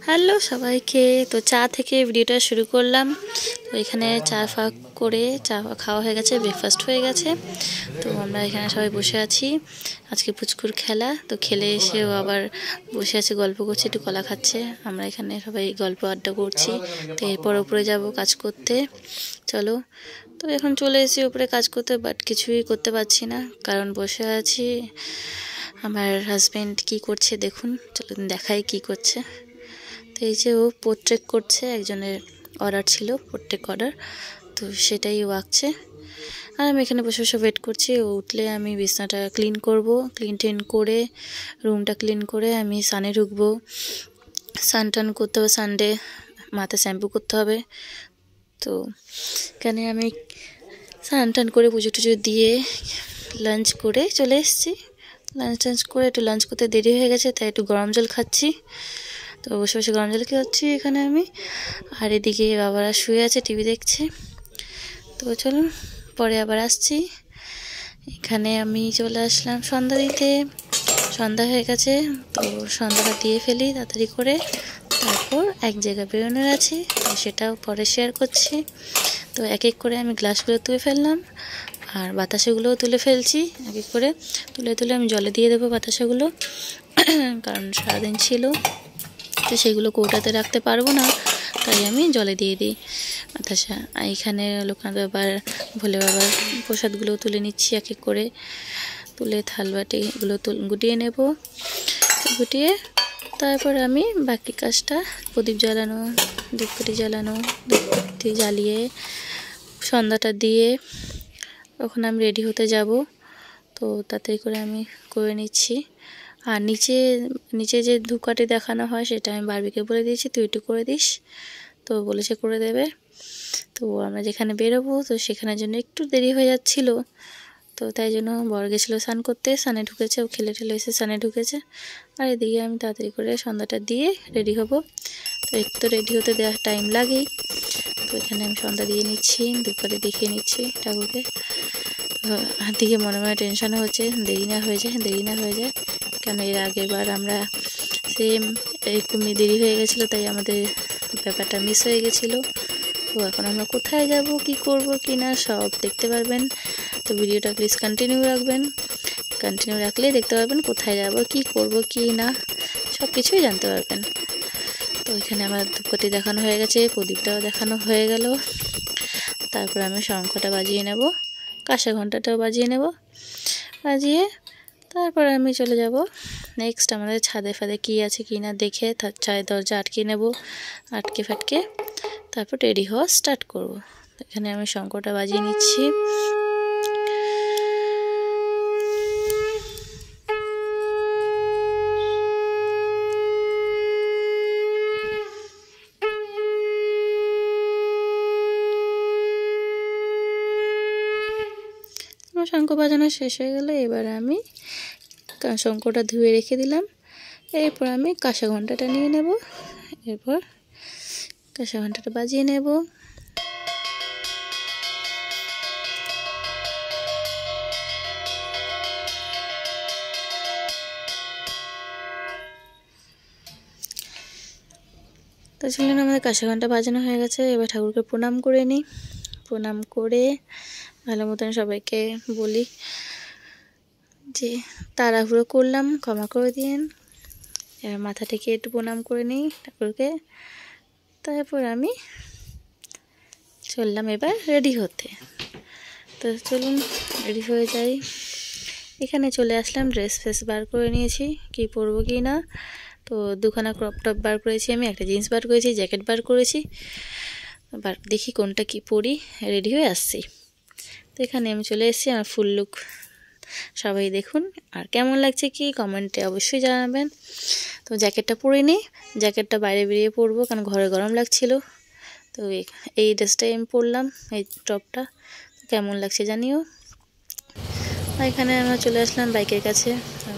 Hello সবাইকে। তো চা থেকে ভিডিওটা শুরু করলাম। তো এখানে চা ফা করে চা খাওয়া হয়ে গেছে, ব্রেকফাস্ট হয়ে গেছে। তো আমরা এখানে সবাই বসে আছি, আজকে পুচকুর খেলা। তো খেলে এসেও আবার বসে আছে, গল্প করছে, একটু কলা খাচ্ছে। আমরা এখানে সবাই গল্প আড্ডা করছি। তো এরপর উপরে যাব কাজ করতে, চলো। তো এখন চলে এসেছি উপরে কাজ করতে, বাট কিছুই করতে পারছি না, কারণ বসে আছি। আমার হাজব্যান্ড কি করছে দেখুন, চলুন দেখাই কি করছে। তো এই যে ও পোর্ট্রেট করছে, একজনের অর্ডার ছিল পোর্ট্রেট অর্ডার, তো সেটাই ও আঁকছে। আর আমি এখানে বসে বসে ওয়েট করছি। ও উঠলে আমি বিছনাটা ক্লিন করব, ক্লিন করে রুমটা ক্লিন করে আমি সানে ঢুকবো। সান টান করতে হবে, সানডে মাথা শ্যাম্পু করতে হবে। তো এখানে আমি স্নান টান করে পুজো টুজো দিয়ে লাঞ্চ করে চলে এসেছি। লাঞ্চ করে একটু লাঞ্চ করতে দেরি হয়ে গেছে, তাই একটু গরম জল খাচ্ছি। তো বসে বসে গরম জল খাচ্ছি এখানে আমি। আর এদিকে বাবারা শুয়ে আছে, টিভি দেখছে। তো চলুন পরে আবার আসছি। এখানে আমি চলে আসলাম সন্ধ্যা দিতে। সন্ধ্যা হয়ে গেছে, তো সন্ধ্যাটা দিয়ে ফেলি তাড়াতাড়ি করে। তারপর এক জায়গায় বেরোনোর আছে, সেটাও পরে শেয়ার করছি। তো এক এক করে আমি গ্লাসগুলো তুলে ফেললাম, আর বাতাসাগুলোও তুলে ফেলছি। এক এক করে তুলে আমি জলে দিয়ে দেবো বাতাসাগুলো, কারণ সারাদিন ছিল, তো সেগুলো কৌটাতে রাখতে পারবো না, তাই আমি জলে দিয়ে দিই বাতাসা। এইখানে লোকনাথ বাবার, ভোলে বাবার প্রসাদগুলো তুলে নিচ্ছি এক এক করে। তুলে থাল বাটিগুলো গুটিয়ে নেব। গুটিয়ে তারপর আমি বাকি কাজটা, প্রদীপ জ্বালানো, ধূপকাঠি জ্বালানো, ধূপকাঠি জ্বালিয়ে সন্ধ্যাটা দিয়ে তখন আমি রেডি হতে যাব। তো তাড়াতাড়ি করে আমি করে নিচ্ছি। আর নিচে যে ধূপকাঠি দেখানো হয়, সেটা আমি বারবিকে বলে দিয়েছি, তুই একটু করে দিস। তো বলেছে করে দেবে। তো আমরা যেখানে বেরোবো, তো সেখানের জন্য একটু দেরি হয়ে যাচ্ছিল। তো তাই জন্য বর গেছিলো স্নান করতে, স্নানে ঢুকেছে, ও খেলে ঠেলে এসে স্নানে ঢুকেছে। আর এদিকে আমি তাড়াতাড়ি করে সন্ধ্যাটা দিয়ে রেডি হব। তো একটু তো রেডি হতে দেওয়ার টাইম লাগেই। তো এখানে আমি সন্ধ্যা দিয়ে নিচ্ছি, ধূপকাঠি দেখিয়ে নিচ্ছি ঠাকুরকে। দিকে মনে মনে টেনশনও হচ্ছে, দেরি না হয়ে যায়। কেন এর আগের বার আমরা সেম এরকম দেরি হয়ে গেছিলো, তাই আমাদের ব্যাপারটা মিস হয়ে গেছিলো। তো এখন আমরা কোথায় যাব, কি করব কি না, সব দেখতে পারবেন। তো ভিডিওটা প্লিজ কন্টিনিউ রাখবেন, কন্টিনিউ রাখলেই দেখতে পারবেন কোথায় যাব, কি করব কি না, সব কিছুই জানতে পারবেন। তো এখানে আমার ধূপকাঠি দেখানো হয়ে গেছে, প্রদীপটাও দেখানো হয়ে গেল। তারপর আমি শঙ্খটা বাজিয়ে নেব, কাঁসা ঘণ্টাটাও বাজিয়ে নেব। বাজিয়ে তারপর আমি চলে যাব নেক্সট আমাদের ছাদে ফাদে কী আছে কি না দেখে, তার ছাদের দরজা আটকে নেব, আটকে ফাটকে তারপর রেডি হওয়া স্টার্ট করব। এখানে আমি শঙ্খটা বাজিয়ে নিচ্ছি। আমার শঙ্খ বাজানো শেষ হয়ে গেলে এবার আমি শঙ্খটা ধুয়ে রেখে দিলাম। এরপর আমি কাঁসা ঘণ্টাটা নিয়ে নেব, এরপর কাঁসা ঘণ্টাটা বাজিয়ে নেব। তো চলুন, আমাদের কাঁসা ঘণ্টা বাজানো হয়ে গেছে। এবার ঠাকুরকে প্রণাম করে নিই। প্রণাম করে ভালো মতন সবাইকে বলি যে তাড়াহুড়ো করলাম, ক্ষমা করে দিন। এবার মাথা থেকে একটু প্রণাম করে নিই ঠাকুরকে। তারপর আমি চললাম এবার রেডি হতে। তো চলুন রেডি হয়ে যাই। এখানে চলে আসলাম, ড্রেস ফ্রেস বার করে নিয়েছি, কি পরবো কি না। তো দুখানা ক্রপ টপ বার করেছি, আমি একটা জিন্স বার করেছি, জ্যাকেট বার করেছি। দেখি কোনটা কি পরি, রেডি হয়ে আসছি। তো এখানে আমি চলে এসেছি, আমার ফুল লুক সবাই দেখুন। আর কেমন লাগছে কি কমেন্টে অবশ্যই জানাবেন। তো জ্যাকেটটা পরে নিই, জ্যাকেটটা বাইরে বেরিয়ে পরবো, কারণ ঘরে গরম লাগছিল। তো এই ড্রেসটাই আমি পরলাম, এই টপটা। কেমন লাগছে জানিও। এখানে আমরা চলে আসলাম বাইকের কাছে,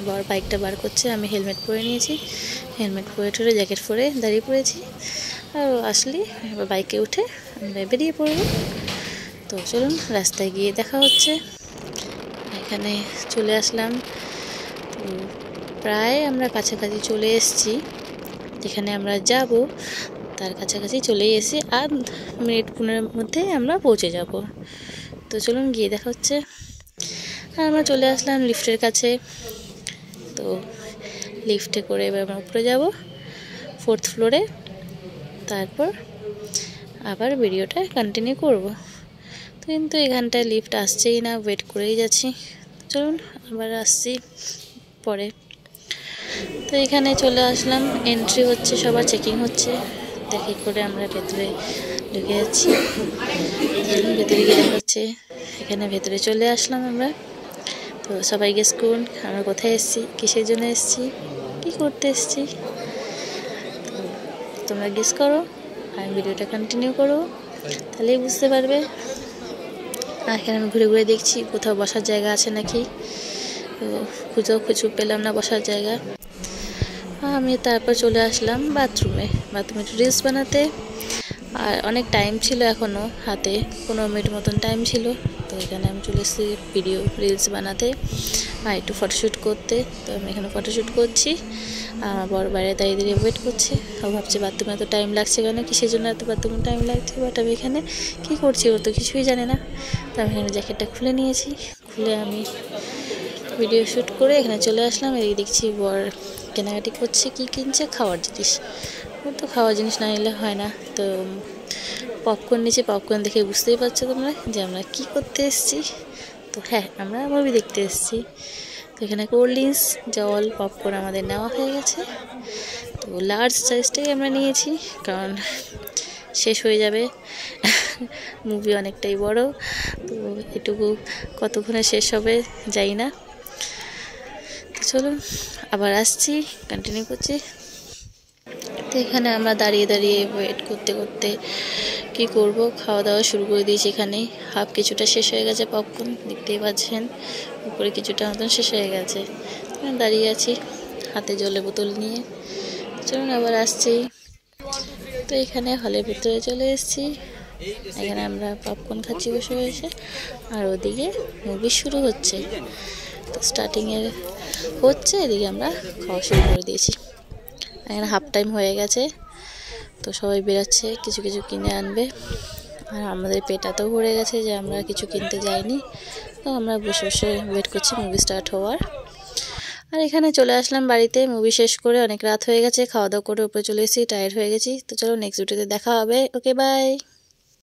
বর বাইকটা বার করছে, আমি হেলমেট পরে নিয়েছি, হেলমেট পরে ঠরে জ্যাকেট পরে দাঁড়িয়ে পড়েছি। আর আসলে এবার বাইকে উঠে আমরা বেরিয়ে পড়ব। তো চলুন রাস্তায় গিয়ে দেখা হচ্ছে। এখানে চলে আসলাম, তো প্রায় আমরা কাছাকাছি চলে এসেছি। যেখানে আমরা যাব তার কাছাকাছি চলেই এসেছি, আর মিনিট 15-এর মধ্যে আমরা পৌঁছে যাব। তো চলুন গিয়ে দেখা হচ্ছে। আর আমরা চলে আসলাম লিফটের কাছে। তো লিফটে করে এবার আমরা উপরে যাব 4th ফ্লোরে, তারপর আবার ভিডিওটা কন্টিনিউ করব। তো কিন্তু এখানটায় লিফট আসছেই না, ওয়েট করেই যাচ্ছি। চলুন আবার আসছি পরে। তো এখানে চলে আসলাম, এন্ট্রি হচ্ছে, সবার চেকিং হচ্ছে, দেখে করে আমরা ভেতরে ঢুকে যাচ্ছি। ভেতরে গিয়ে দেখা হচ্ছে, এখানে ভেতরে চলে আসলাম আমরা। তো সবাই গেস করুন আমরা কোথায় এসেছি, কিসের জন্য এসেছি, কী করতে এসেছি। তো তোমরা গেস করো আর ভিডিওটা কন্টিনিউ করো, তাহলেই বুঝতে পারবে। আর এখানে আমি ঘুরে ঘুরে দেখছি কোথাও বসার জায়গা আছে নাকি। তো খুঁজেও পেলাম না বসার জায়গা। আমি তারপর চলে আসলাম বাথরুমে একটু রিলস বানাতে। আর অনেক টাইম ছিল, এখনও হাতে 15 মিনিট মতন টাইম ছিল। তো এখানে আমি চলে এসেছি রিলস বানাতে আর একটু ফটোশ্যুট করতে। তো আমি এখানে ফটোশ্যুট করছি, আমার বড় বাইরে দাঁড়িয়ে ওয়েট করছে। ও ভাবছে বাথরুমে এত টাইম লাগছে কেন, কিসের জন্য এত বাথরুমে টাইম লাগছে। বাট আমি এখানে কী করছি ও তো কিছুই জানে না। তো আমি এখানে জ্যাকেটটা খুলে নিয়েছি, খুলে আমি ভিডিও শ্যুট করে এখানে চলে আসলাম। এই দেখছি বর কেনাকাটি করছে, কি কিনছে, খাওয়ার জিনিস। ওর তো খাওয়ার জিনিস না নিলে হয় না। তো পপকর্ন নিচে, পপকর্ন দেখে বুঝতেই পারছো তোমরা যে আমরা কি করতে এসেছি। তো হ্যাঁ, আমরা মুভি দেখতে এসেছি। তো এখানে কোল্ড ড্রিঙ্কস, জল, পপকর্ন আমাদের নেওয়া হয়ে গেছে। তো লার্জ সাইজটাই আমরা নিয়েছি, কারণ শেষ হয়ে যাবে, মুভি অনেকটাই বড়। তো এটুকু কতক্ষণে শেষ হবে জানি না। তো চলুন আবার আসছি, কন্টিনিউ করছি। তো এখানে আমরা দাঁড়িয়ে ওয়েট করতে করতে কি করব, খাওয়া দাওয়া শুরু করে দিয়েছি। এখানে হাফ কিছুটা শেষ হয়ে গেছে, পপকর্ন দেখতেই পাচ্ছেন, উপরে কিছুটা মতন শেষ হয়ে গেছে। দাঁড়িয়ে আছি হাতে জলের বোতল নিয়ে। চলুন আবার আসছি। তো এখানে হলের ভিতরে চলে এসেছি। এখানে আমরা পপকর্ন খাচ্ছি বসে বসে, আর ওদিকে মুভি শুরু হচ্ছে। তো স্টার্টিংয়ের হচ্ছে, এদিকে আমরা খাওয়া শুরু করে দিয়েছি। এখানে হাফ টাইম হয়ে গেছে, তো সবাই বেরোচ্ছে, কিছু কিছু কিনে আনবে। আর আমাদের পেট এত ভরে গেছে যে আমরা কিছু কিনতে যাইনি। তো আমরা বসে বসে ওয়েট করছি মুভি স্টার্ট হওয়ার। আর এখানে চলে আসলাম বাড়িতে, মুভি শেষ করে অনেক রাত হয়ে গেছে, খাওয়া দাওয়া করে উপরে চলে এসেছি, টায়ার্ড হয়ে গেছি। তো চলো নেক্সট ভিডিওতে দেখা হবে, ওকে বাই।